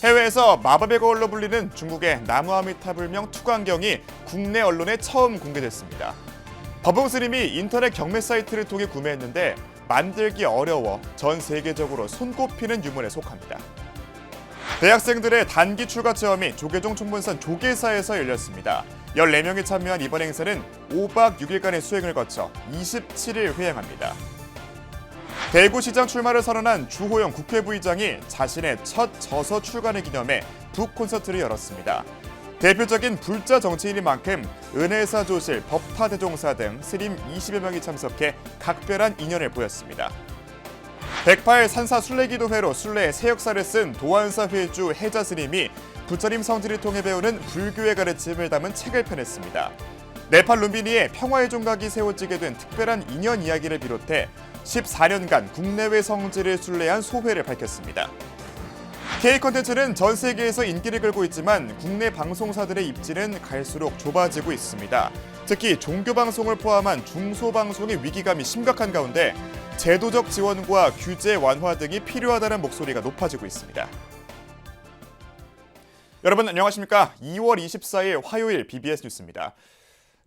해외에서 마법의 거울로 불리는 중국의 나무아미타불명 투광경이 국내 언론에 처음 공개됐습니다. 법흥 스님이 인터넷 경매 사이트를 통해 구매했는데 만들기 어려워 전 세계적으로 손꼽히는 유물에 속합니다. 대학생들의 단기 출가 체험이 조계종 총문산 조계사에서 열렸습니다. 14명이 참여한 이번 행사는 5박 6일간의 수행을 거쳐 27일 회행합니다. 대구시장 출마를 선언한 주호영 국회부의장이 자신의 첫 저서 출간을 기념해 북콘서트를 열었습니다. 대표적인 불자 정치인인 만큼 은혜사 조실, 법타 대종사 등 스님 20여 명이 참석해 각별한 인연을 보였습니다. 108 산사 순례기도회로 순례의 새 역사를 쓴 도안사 회주 해자 스님이 부처님 성지를 통해 배우는 불교의 가르침을 담은 책을 펴냈습니다. 네팔 룸비니에 평화의 종각이 세워지게 된 특별한 인연 이야기를 비롯해 14년간 국내외 성지를 순례한 소회를 밝혔습니다. K-콘텐츠는 전 세계에서 인기를 끌고 있지만 국내 방송사들의 입지는 갈수록 좁아지고 있습니다. 특히 종교방송을 포함한 중소방송의 위기감이 심각한 가운데 제도적 지원과 규제 완화 등이 필요하다는 목소리가 높아지고 있습니다. 여러분 안녕하십니까? 2월 24일 화요일 BBS 뉴스입니다.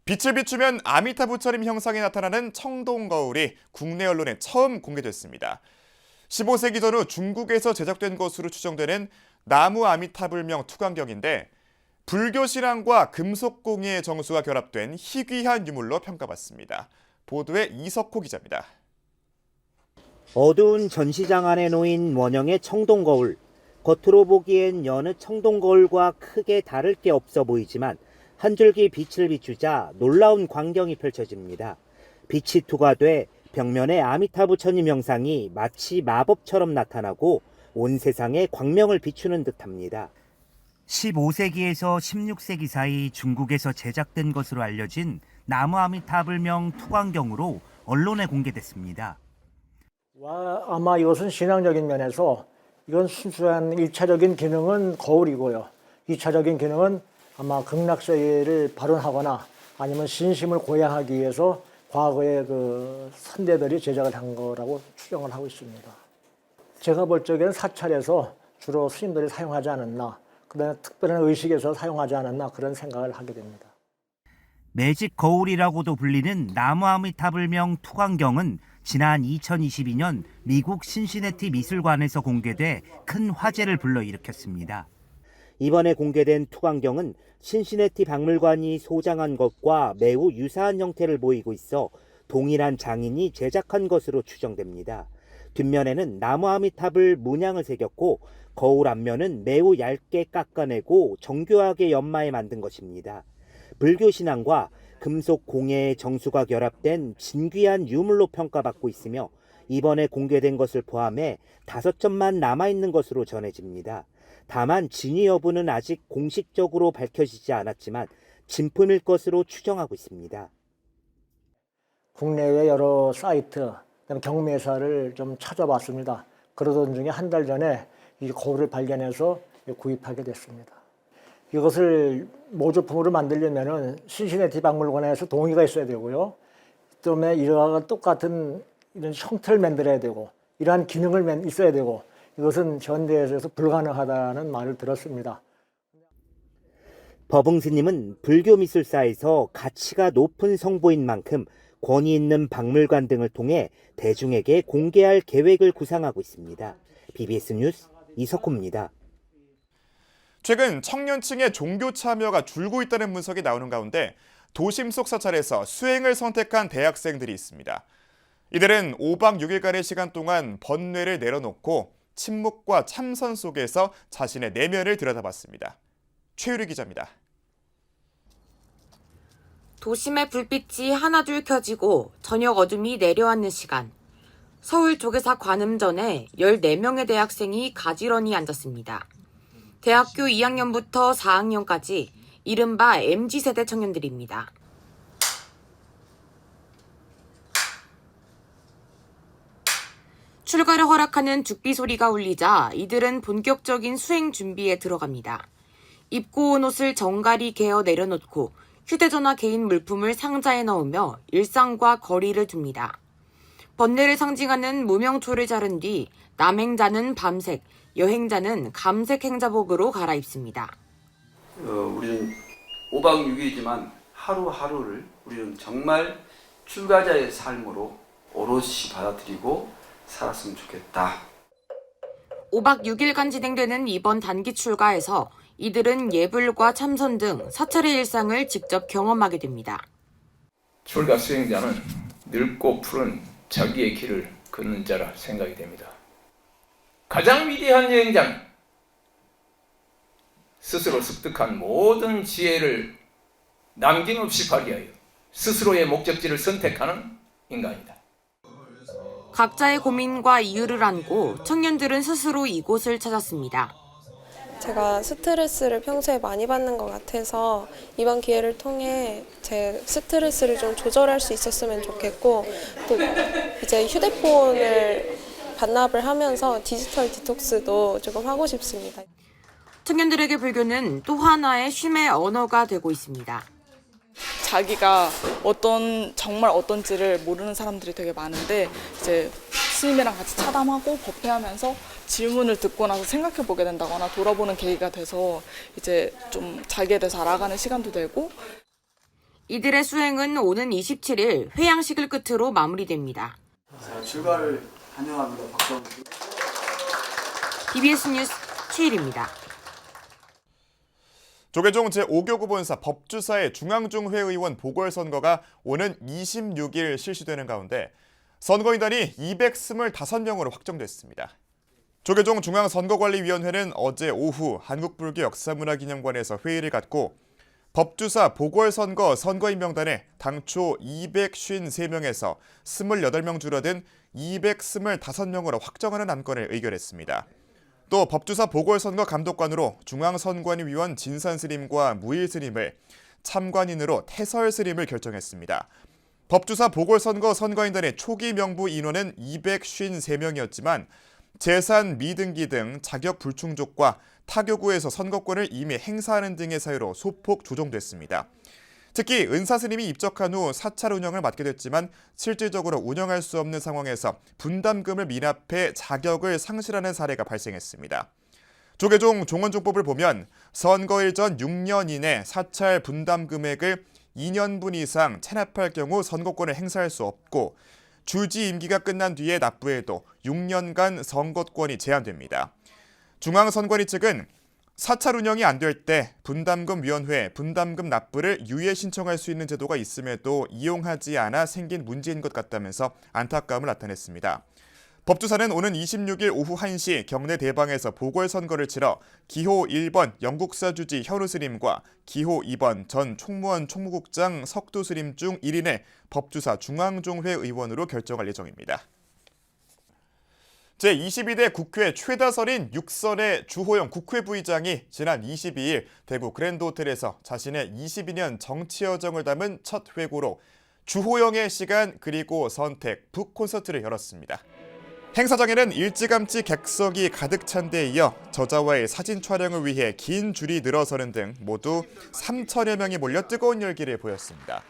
빛을 비추면 아미타 부처님 형상이 나타나는 청동거울이 국내 언론에 처음 공개됐습니다. 15세기 전후 중국에서 제작된 것으로 추정되는 나무 아미타불명 투광경인데 불교 신앙과 금속공예의 정수가 결합된 희귀한 유물로 평가받습니다. 보도에 이석호 기자입니다. 어두운 전시장 안에 놓인 원형의 청동거울. 겉으로 보기엔 여느 청동거울과 크게 다를 게 없어 보이지만 한 줄기 빛을 비추자 놀라운 광경이 펼쳐집니다. 빛이 투과돼 벽면에 아미타 부처님 형상이 마치 마법처럼 나타나고 온 세상에 광명을 비추는 듯합니다. 15세기에서 16세기 사이 중국에서 제작된 것으로 알려진 나무 아미타불명 투광경으로 언론에 공개됐습니다. 아마 이것은 신앙적인 면에서 이건 순수한 1차적인 기능은 거울이고요. 2차적인 기능은 아마 극락세계를 발언하거나 아니면 신심을 고양하기 위해서 과거의 그 선대들이 제작을 한 거라고 추정을 하고 있습니다. 제가 볼 적에는 사찰에서 주로 스님들이 사용하지 않았나, 그다음에 특별한 의식에서 사용하지 않았나 그런 생각을 하게 됩니다. 매직 거울이라고도 불리는 나무 아미타불명 투광경은 지난 2022년 미국 신시내티 미술관에서 공개돼 큰 화제를 불러일으켰습니다. 이번에 공개된 투광경은 신시내티 박물관이 소장한 것과 매우 유사한 형태를 보이고 있어 동일한 장인이 제작한 것으로 추정됩니다. 뒷면에는 나무 아미탑을 문양을 새겼고 거울 앞면은 매우 얇게 깎아내고 정교하게 연마해 만든 것입니다. 불교 신앙과 금속 공예의 정수가 결합된 진귀한 유물로 평가받고 있으며 이번에 공개된 것을 포함해 5점만 남아있는 것으로 전해집니다. 다만 진위 여부는 아직 공식적으로 밝혀지지 않았지만 진품일 것으로 추정하고 있습니다. 국내외 여러 사이트, 경매사를 좀 찾아봤습니다. 그러던 중에 한 달 전에 이 거울을 발견해서 구입하게 됐습니다. 이것을 모조품으로 만들려면 신시내티 박물관에서 동의가 있어야 되고요. 그다음에 이와 똑같은 이런 형태를 만들어야 되고 이러한 기능을 있어야 되고 이것은 현대에서 불가능하다는 말을 들었습니다. 법흥 스님은 불교 미술사에서 가치가 높은 성보인 만큼 권위 있는 박물관 등을 통해 대중에게 공개할 계획을 구상하고 있습니다. BBS 뉴스 이석호입니다. 최근 청년층의 종교 참여가 줄고 있다는 분석이 나오는 가운데 도심 속 사찰에서 수행을 선택한 대학생들이 있습니다. 이들은 5박 6일간의 시간 동안 번뇌를 내려놓고 침묵과 참선 속에서 자신의 내면을 들여다봤습니다. 최유리 기자입니다. 도심의 불빛이 하나둘 켜지고 저녁 어둠이 내려앉는 시간. 서울 조계사 관음전에 14명의 대학생이 가지런히 앉았습니다. 대학교 2학년부터 4학년까지 이른바 MZ세대 청년들입니다. 출가를 허락하는 죽비 소리가 울리자 이들은 본격적인 수행 준비에 들어갑니다. 입고 온 옷을 정갈히 개어 내려놓고 휴대전화 개인 물품을 상자에 넣으며 일상과 거리를 둡니다. 번뇌를 상징하는 무명초를 자른 뒤 남행자는 밤색, 여행자는 감색 행자복으로 갈아입습니다. 우리는 5박 6일이지만 하루하루를 우리는 정말 출가자의 삶으로 오롯이 받아들이고 살았으면 좋겠다. 5박 6일간 진행되는 이번 단기 출가에서 이들은 예불과 참선 등 사찰의 일상을 직접 경험하게 됩니다. 출가 수행자는 늙고 푸른 자기의 길을 걷는 자라 생각이 됩니다. 가장 위대한 여행자는 스스로 습득한 모든 지혜를 남김없이 발휘하여 스스로의 목적지를 선택하는 인간이다. 각자의 고민과 이유를 안고 청년들은 스스로 이곳을 찾았습니다. 제가 스트레스를 평소에 많이 받는 것 같아서 이번 기회를 통해 제 스트레스를 좀 조절할 수 있었으면 좋겠고, 또 이제 휴대폰을 반납을 하면서 디지털 디톡스도 조금 하고 싶습니다. 청년들에게 불교는 또 하나의 쉼의 언어가 되고 있습니다. 자기가 정말 어떤지를 모르는 사람들이 되게 많은데, 이제 스님이랑 같이 차담하고 법회하면서 질문을 듣고 나서 생각해 보게 된다거나 돌아보는 계기가 돼서 이제 좀 자기에 대해서 알아가는 시간도 되고. 이들의 수행은 오는 27일 회양식을 끝으로 마무리됩니다. 출가를 환영합니다. 박수 한번. BBS 뉴스 최일입니다. 조계종 제5교구 본사 법주사의 중앙중회의원 보궐선거가 오는 26일 실시되는 가운데 선거인단이 225명으로 확정됐습니다. 조계종 중앙선거관리위원회는 어제 오후 한국불교역사문화기념관에서 회의를 갖고 법주사 보궐선거 선거인 명단에 당초 253명에서 28명 줄어든 225명으로 확정하는 안건을 의결했습니다. 또 법주사 보궐선거 감독관으로 중앙선관위원 진산스님과 무일스님을, 참관인으로 태설스님을 결정했습니다. 법주사 보궐선거 선거인단의 초기 명부 인원은 253명이었지만 재산 미등기 등 자격 불충족과 타교구에서 선거권을 이미 행사하는 등의 사유로 소폭 조정됐습니다. 특히 은사스님이 입적한 후 사찰 운영을 맡게 됐지만 실질적으로 운영할 수 없는 상황에서 분담금을 미납해 자격을 상실하는 사례가 발생했습니다. 조계종 종원종법을 보면 선거일 전 6년 이내 사찰 분담 금액을 2년분 이상 체납할 경우 선거권을 행사할 수 없고, 주지 임기가 끝난 뒤에 납부해도 6년간 선거권이 제한됩니다. 중앙선관위 측은 사찰 운영이 안 될 때 분담금위원회 분담금 납부를 유예 신청할 수 있는 제도가 있음에도 이용하지 않아 생긴 문제인 것 같다면서 안타까움을 나타냈습니다. 법주사는 오는 26일 오후 1시 경내 대방에서 보궐선거를 치러 기호 1번 영국사주지 현우스님과 기호 2번 전 총무원 총무국장 석도스님 중 1인의 법주사 중앙종회 의원으로 결정할 예정입니다. 제22대 국회 최다설인 6선의 주호영 국회 부의장이 지난 22일 대구 그랜드호텔에서 자신의 22년 정치 여정을 담은 첫 회고로 주호영의 시간 그리고 선택 북 콘서트를 열었습니다. 행사장에는 일찌감치 객석이 가득 찬 데 이어 저자와의 사진 촬영을 위해 긴 줄이 늘어서는 등 모두 3천여 명이 몰려 뜨거운 열기를 보였습니다.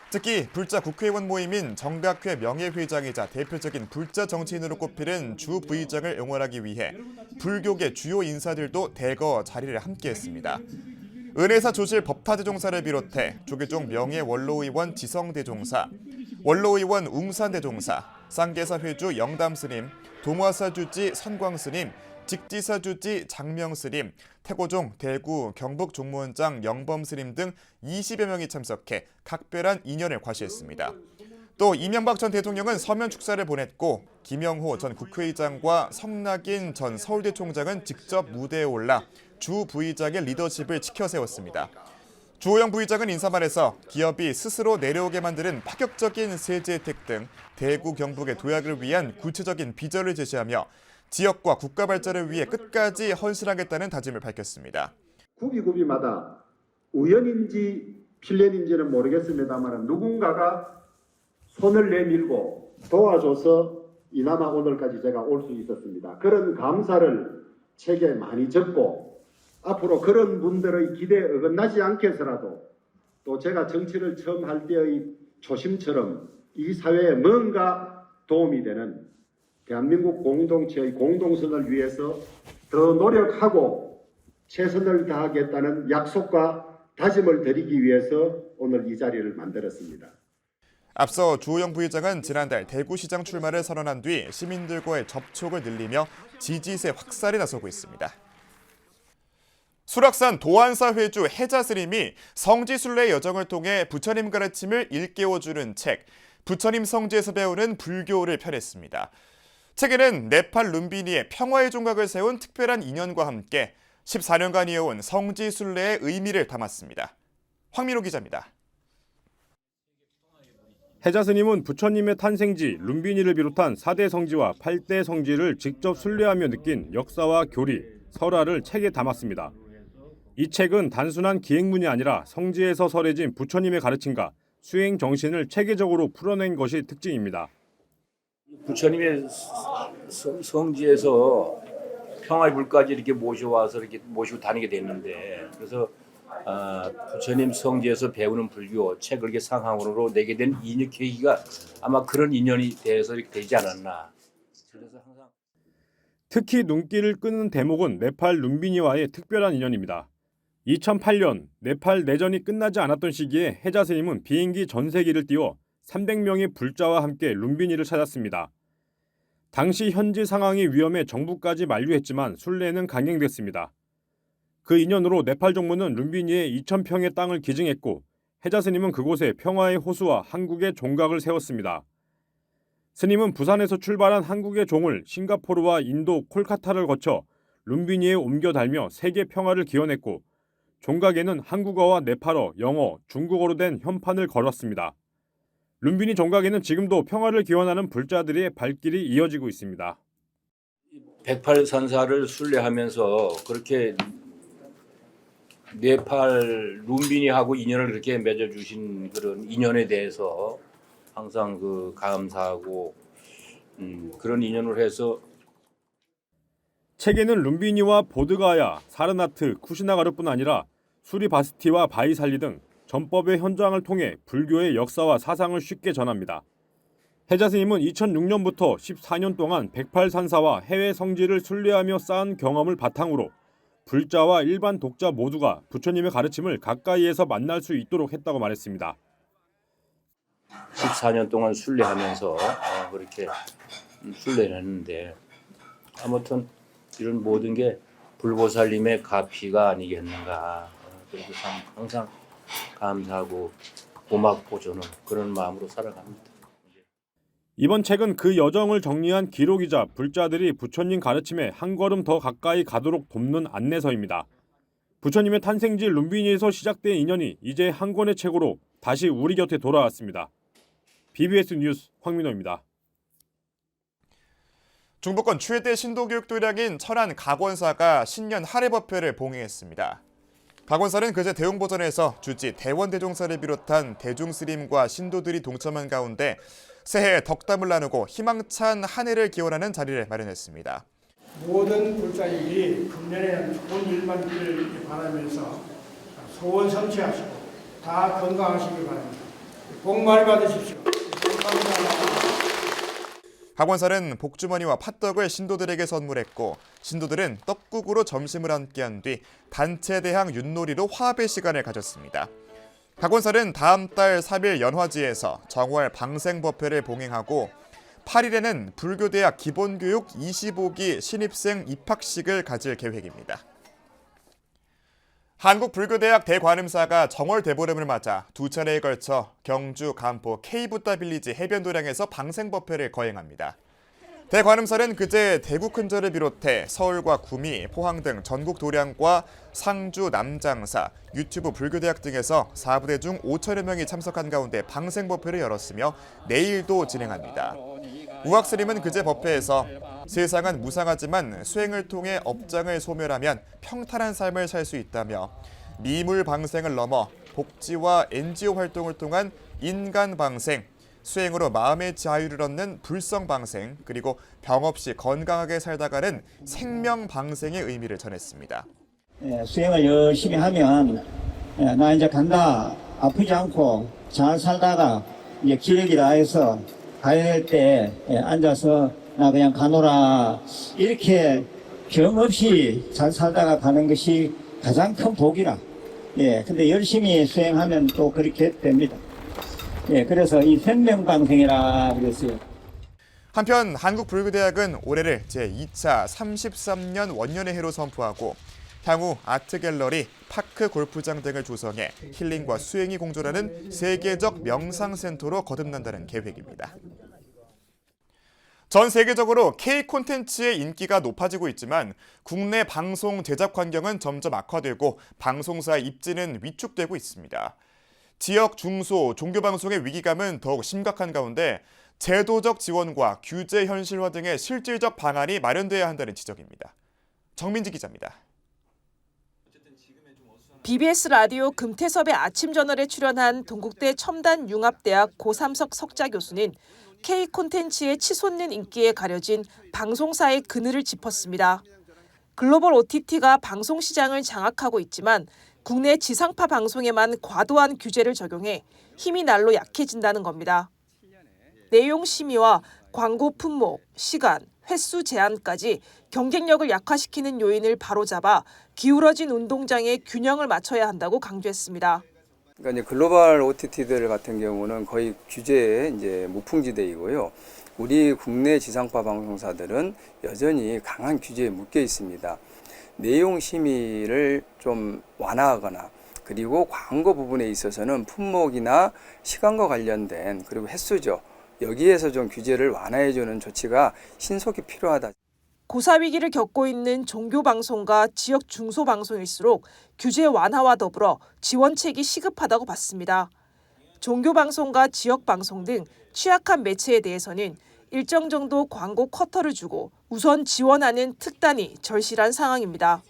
특히 불자 국회의원 모임인 정각회 명예회장이자 대표적인 불자 정치인으로 꼽히는 주 부의장을 응원하기 위해 불교계 주요 인사들도 대거 자리를 함께했습니다. 은혜사 조실 법타대종사를 비롯해 조계종 명예원로의원 지성대종사, 원로의원 웅산대종사, 쌍계사 회주 영담스님, 동화사주지 선광스님, 직지사주지 장명스님, 태고종 대구 경북종무원장 영범스님 등 20여 명이 참석해 각별한 인연을 과시했습니다. 또 이명박 전 대통령은 서면 축사를 보냈고 김영호 전 국회의장과 성낙인 전 서울대 총장은 직접 무대에 올라 주 부의장의 리더십을 지켜세웠습니다. 주호영 부의장은 인사말에서 기업이 스스로 내려오게 만드는 파격적인 세제 혜택 등 대구 경북의 도약을 위한 구체적인 비전을 제시하며 지역과 국가 발전을 위해 끝까지 헌신하겠다는 다짐을 밝혔습니다. 구비구비마다 우연인지 필연인지는 모르겠습니다만 누군가가 손을 내밀고 도와줘서 이나마 오늘까지 제가 올 수 있었습니다. 그런 감사를 책에 많이 적고 앞으로 그런 분들의 기대에 어긋나지 않게 해서라도 또 제가 정치를 처음 할 때의 초심처럼 이 사회에 뭔가 도움이 되는 대한민국 공동체의 공동선을 위해서 더 노력하고 최선을 다하겠다는 약속과 다짐을 드리기 위해서 오늘 이 자리를 만들었습니다. 앞서 주호영 부의장은 지난달 대구시장 출마를 선언한 뒤 시민들과의 접촉을 늘리며 지지세 확산에 나서고 있습니다. 수락산 도안사 회주 해자 스님이 성지순례의 여정을 통해 부처님 가르침을 일깨워주는 책, 부처님 성지에서 배우는 불교를 펴냈습니다. 책에는 네팔 룸비니의 평화의 종각을 세운 특별한 인연과 함께 14년간 이어온 성지순례의 의미를 담았습니다. 황민호 기자입니다. 해자 스님은 부처님의 탄생지 룸비니를 비롯한 4대 성지와 8대 성지를 직접 순례하며 느낀 역사와 교리, 설화를 책에 담았습니다. 이 책은 단순한 기행문이 아니라 성지에서 설해진 부처님의 가르침과 수행 정신을 체계적으로 풀어낸 것이 특징입니다. 부처님의 성지에서 평화의 불까지 이렇게 모셔와서 이렇게 모시고 다니게 됐는데, 그래서 부처님 성지에서 배우는 불교 책을 이렇게 상황으로 내게 된 인연 계기가 아마 그런 인연이 돼서 이렇게 되지 않았나. 그래서 항상 특히 눈길을 끄는 대목은 네팔 룸비니와의 특별한 인연입니다. 2008년 네팔 내전이 끝나지 않았던 시기에 해자 스님은 비행기 전세기를 띄워 300명의 불자와 함께 룸비니를 찾았습니다. 당시 현지 상황이 위험해 정부까지 만류했지만 순례는 강행됐습니다. 그 인연으로 네팔 정부는 룸비니에 2,000평의 땅을 기증했고 해자 스님은 그곳에 평화의 호수와 한국의 종각을 세웠습니다. 스님은 부산에서 출발한 한국의 종을 싱가포르와 인도 콜카타를 거쳐 룸비니에 옮겨 달며 세계 평화를 기원했고 종각에는 한국어와 네팔어, 영어, 중국어로 된 현판을 걸었습니다. 룸비니 종각에는 지금도 평화를 기원하는 불자들의 발길이 이어지고 있습니다. 108산사를 순례하면서 그렇게 네팔 룸비니하고 인연을 그렇게 맺어주신 그런 인연에 대해서 항상 감사하고 그런 인연을 해서 책에는 룸비니와 보드가야, 사르나트, 쿠시나가르뿐 아니라 수리바스티와 바이살리 등 전법의 현장을 통해 불교의 역사와 사상을 쉽게 전합니다. 해자 스님은 2006년부터 14년 동안 108산사와 해외 성지를 순례하며 쌓은 경험을 바탕으로 불자와 일반 독자 모두가 부처님의 가르침을 가까이에서 만날 수 있도록 했다고 말했습니다. 14년 동안 순례하면서 그렇게 순례를 했는데 아무튼 이런 모든 게 불보살님의 가피가 아니겠는가. 그래서 참 항상 감사하고 고맙고 저는 그런 마음으로 살아갑니다. 이번 책은 그 여정을 정리한 기록이자 불자들이 부처님 가르침에 한 걸음 더 가까이 가도록 돕는 안내서입니다. 부처님의 탄생지 룸비니에서 시작된 인연이 이제 한 권의 책으로 다시 우리 곁에 돌아왔습니다. BBS 뉴스 황민호입니다. 중부권 최대 신도교육 도량인 철안 각원사가 신년 할애법회를 봉행했습니다. 각원사는 그제 대웅보전에서 주지 대원대종사를 비롯한 대중스님과 신도들이 동참한 가운데 새해 덕담을 나누고 희망찬 한 해를 기원하는 자리를 마련했습니다. 모든 불자들이 금년에 좋은 일만 있기를 바라면서 소원 성취하시고 다 건강하시길 바랍니다. 복 많이 받으십시오. 감사합니다. 각원사는 복주머니와 팥떡을 신도들에게 선물했고 신도들은 떡국으로 점심을 함께한 뒤 단체 대항 윷놀이로 화합의 시간을 가졌습니다. 각원사는 다음 달 3일 연화지에서 정월 방생법회를 봉행하고 8일에는 불교대학 기본교육 25기 신입생 입학식을 가질 계획입니다. 한국불교대학 대관음사가 정월 대보름을 맞아 두 차례에 걸쳐 경주, 간포, K부다빌리지 해변도량에서 방생법회를 거행합니다. 대관음사는 그제 대구 큰절을 비롯해 서울과 구미, 포항 등 전국 도량과 상주, 남장사, 유튜브 불교대학 등에서 4부대 중 5천여 명이 참석한 가운데 방생법회를 열었으며 내일도 진행합니다. 우학스님은 그제 법회에서 세상은 무상하지만 수행을 통해 업장을 소멸하면 평탄한 삶을 살 수 있다며 미물 방생을 넘어 복지와 NGO 활동을 통한 인간 방생, 수행으로 마음의 자유를 얻는 불성 방생, 그리고 병 없이 건강하게 살다가는 생명 방생의 의미를 전했습니다. 수행을 열심히 하면 나 이제 간다, 아프지 않고 잘 살다가 이제 기력이 다해서 가야 될 때 앉아서 나 그냥 가노라 이렇게 병 없이 잘 살다가 가는 것이 가장 큰 복이라. 근데 열심히 수행하면 또 그렇게 됩니다. 그래서 이 생명방생이라 그랬어요. 한편 한국불교대학은 올해를 제2차 33년 원년의 해로 선포하고 향후 아트갤러리, 파크 골프장 등을 조성해 힐링과 수행이 공존하는 세계적 명상센터로 거듭난다는 계획입니다. 전 세계적으로 K 콘텐츠의 인기가 높아지고 있지만 국내 방송 제작 환경은 점점 악화되고 방송사의 입지는 위축되고 있습니다. 지역 중소 종교방송의 위기감은 더욱 심각한 가운데 제도적 지원과 규제 현실화 등의 실질적 방안이 마련돼야 한다는 지적입니다. 정민지 기자입니다. BBS 라디오 금태섭의 아침저널에 출연한 동국대 첨단융합대학 고삼석 석자 교수는 K 콘텐츠의 치솟는 인기에 가려진 방송사의 그늘을 짚었습니다. 글로벌 OTT가 방송 시장을 장악하고 있지만 국내 지상파 방송에만 과도한 규제를 적용해 힘이 날로 약해진다는 겁니다. 내용 심의와 광고 품목, 시간, 횟수 제한까지 경쟁력을 약화시키는 요인을 바로잡아 기울어진 운동장에 균형을 맞춰야 한다고 강조했습니다. 그러니까 이제 글로벌 OTT들 같은 경우는 거의 규제에 이제 무풍지대이고요. 우리 국내 지상파 방송사들은 여전히 강한 규제에 묶여 있습니다. 내용 심의를 좀 완화하거나 그리고 광고 부분에 있어서는 품목이나 시간과 관련된 그리고 횟수죠. 여기에서 좀 규제를 완화해주는 조치가 신속히 필요하다. 고사 위기를 겪고 있는 종교방송과 지역 중소방송일수록 규제 완화와 더불어 지원책이 시급하다고 봤습니다. 종교방송과 지역방송 등 취약한 매체에 대해서는 일정 정도 광고 쿼터를 주고 우선 지원하는 특단이 절실한 상황입니다.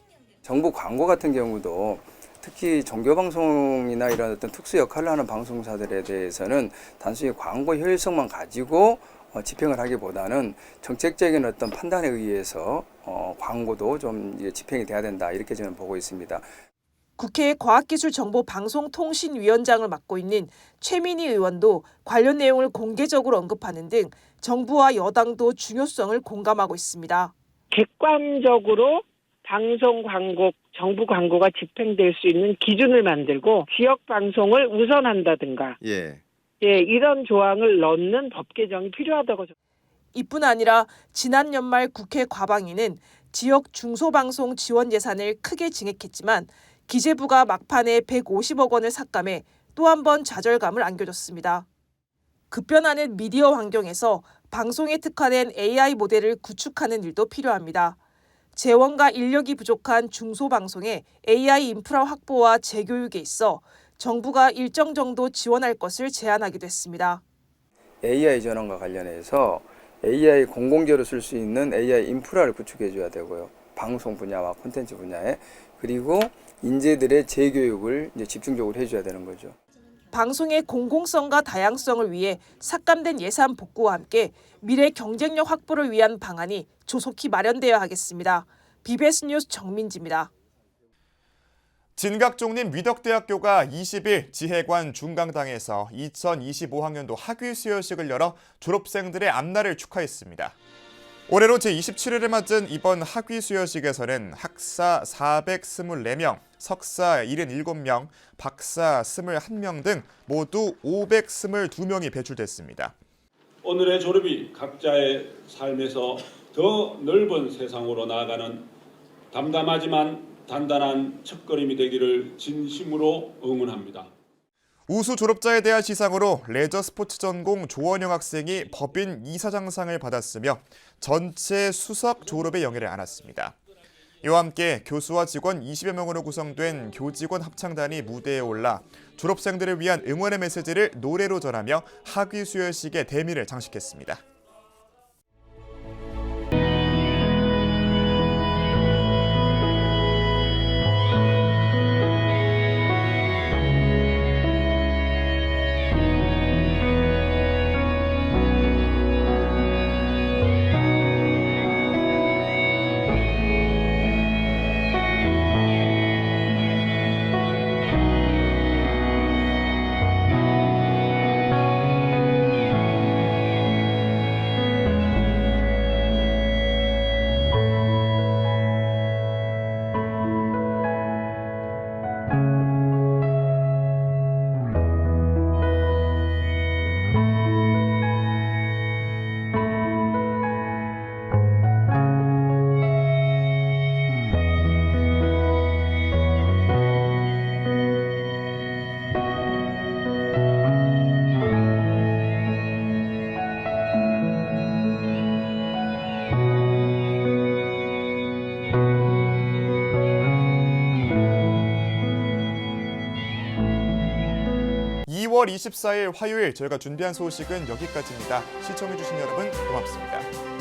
정부 광고 같은 경우도 특히 종교방송이나 이런 어떤 특수 역할을 하는 방송사들에 대해서는 단순히 광고 효율성만 가지고 집행을 하기보다는 정책적인 어떤 판단에 의해서 광고도 좀 집행이 돼야 된다 이렇게 저는 보고 있습니다. 국회 과학기술정보방송통신위원장을 맡고 있는 최민희 의원도 관련 내용을 공개적으로 언급하는 등 정부와 여당도 중요성을 공감하고 있습니다. 객관적으로 방송 광고, 정부 광고가 집행될 수 있는 기준을 만들고 지역 방송을 우선한다든가 이런 조항을 넣는 법 개정이 필요하다고. 이뿐 아니라 지난 연말 국회 과방위는 지역 중소방송 지원 예산을 크게 증액했지만 기재부가 막판에 150억 원을 삭감해 또 한 번 좌절감을 안겨줬습니다. 급변하는 미디어 환경에서 방송에 특화된 AI 모델을 구축하는 일도 필요합니다. 재원과 인력이 부족한 중소방송의 AI 인프라 확보와 재교육에 있어 정부가 일정 정도 지원할 것을 제안하기도 했습니다. AI 전환과 관련해서 AI 공공재로 쓸 수 있는 AI 인프라를 구축해 줘야 되고요. 방송 분야와 콘텐츠 분야에 그리고 인재들의 재교육을 이제 집중적으로 해줘야 되는 거죠. 방송의 공공성과 다양성을 위해 삭감된 예산 복구와 함께 미래 경쟁력 확보를 위한 방안이 조속히 마련되어야 하겠습니다. BBS 뉴스 정민지입니다. 진각종림 위덕대학교가 20일 지혜관 중강당에서 2025학년도 학위 수여식을 열어 졸업생들의 앞날을 축하했습니다. 올해로 제27회를 맞은 이번 학위 수여식에서는 학사 424명, 석사 77명, 박사 21명 등 모두 522명이 배출됐습니다. 오늘의 졸업이 각자의 삶에서 더 넓은 세상으로 나아가는 담담하지만 단단한 첫걸음이 되기를 진심으로 응원합니다. 우수 졸업자에 대한 시상으로 레저 스포츠 전공 조원영 학생이 법인 이사장상을 받았으며 전체 수석 졸업의 영예를 안았습니다. 이와 함께 교수와 직원 20여 명으로 구성된 교직원 합창단이 무대에 올라 졸업생들을 위한 응원의 메시지를 노래로 전하며 학위 수여식의 대미를 장식했습니다. 5월 24일 화요일 저희가 준비한 소식은 여기까지입니다. 시청해주신 여러분 고맙습니다.